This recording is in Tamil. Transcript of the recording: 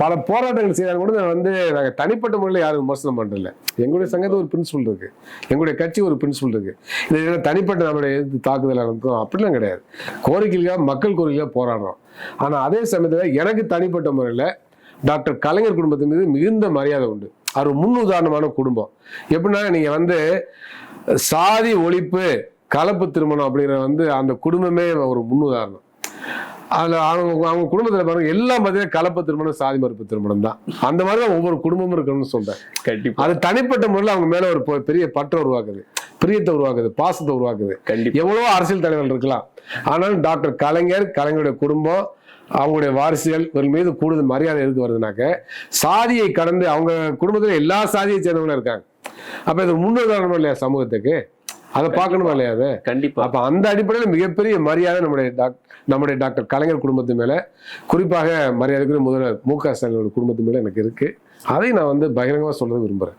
பல போராட்டங்கள் செய்தாலும் கூட நாங்கள் தனிப்பட்ட முறையில் யாரும் விமர்சனம் பண்ணுறதில்ல. எங்களுடைய சங்கத்தில் ஒரு பிரின்சிபல் இருக்கு, எங்களுடைய கட்சி ஒரு பிரின்சிபல் இருக்கு. இது தனிப்பட்ட நம்மளுடைய தாக்குதல் நடக்கும் அப்படிலாம் கிடையாது. கோரிக்கைக்காக மக்கள் கோரிக்கையாக போராடுறோம். ஆனால் அதே சமயத்தில் எனக்கு தனிப்பட்ட முறையில் டாக்டர் கலைஞர் குடும்பத்தின் மீது மிகுந்த மரியாதை உண்டு. அது முன் உதாரணமான குடும்பம். எப்படின்னா நீங்கள் சாதி ஒழிப்பு கலப்பு திருமணம் அப்படிங்கிற அந்த குடும்பமே ஒரு முன்னுதாரணம். அதில் அவங்க குடும்பத்தில் பாருங்க எல்லாம் பார்த்தீங்கன்னா கலப்பு திருமணம் சாதி மறுப்பு திருமணம் தான். அந்த மாதிரி தான் ஒவ்வொரு குடும்பமும் இருக்கணும்னு சொல்றேன். கண்டிப்பா அது தனிப்பட்ட முறையில் அவங்க மேல ஒரு பெரிய பற்றை உருவாக்குது, பிரியத்தை உருவாக்குது, பாசத்தை உருவாக்குது. எவ்வளவோ அரசியல் தலைவர்கள் இருக்கலாம், ஆனாலும் டாக்டர் கலைஞருடைய குடும்பம் அவங்களுடைய வாரிசுகள் இவர்கள் மீது கூடுதல் மரியாதை எதுக்கு வருதுனாக்க சாதியை கடந்து அவங்க குடும்பத்தில் எல்லா சாதியை சேர்ந்தவங்களும் இருக்காங்க. அப்ப இது முன்னுதாரணம் இல்லையா சமூகத்துக்கு? அதை பார்க்கணுமா இல்லையா? அது கண்டிப்பா. அப்ப அந்த அடிப்படையில் மிகப்பெரிய மரியாதை நம்முடைய டாக்டர் கலைஞர் குடும்பத்து மேல, குறிப்பாக மரியாதைக்குரிய முதல்வர் மு க ஸ்டாலினோட குடும்பத்து மேல எனக்கு இருக்கு. அதை நான் பகிரங்கமா சொல்ல விரும்புறேன்.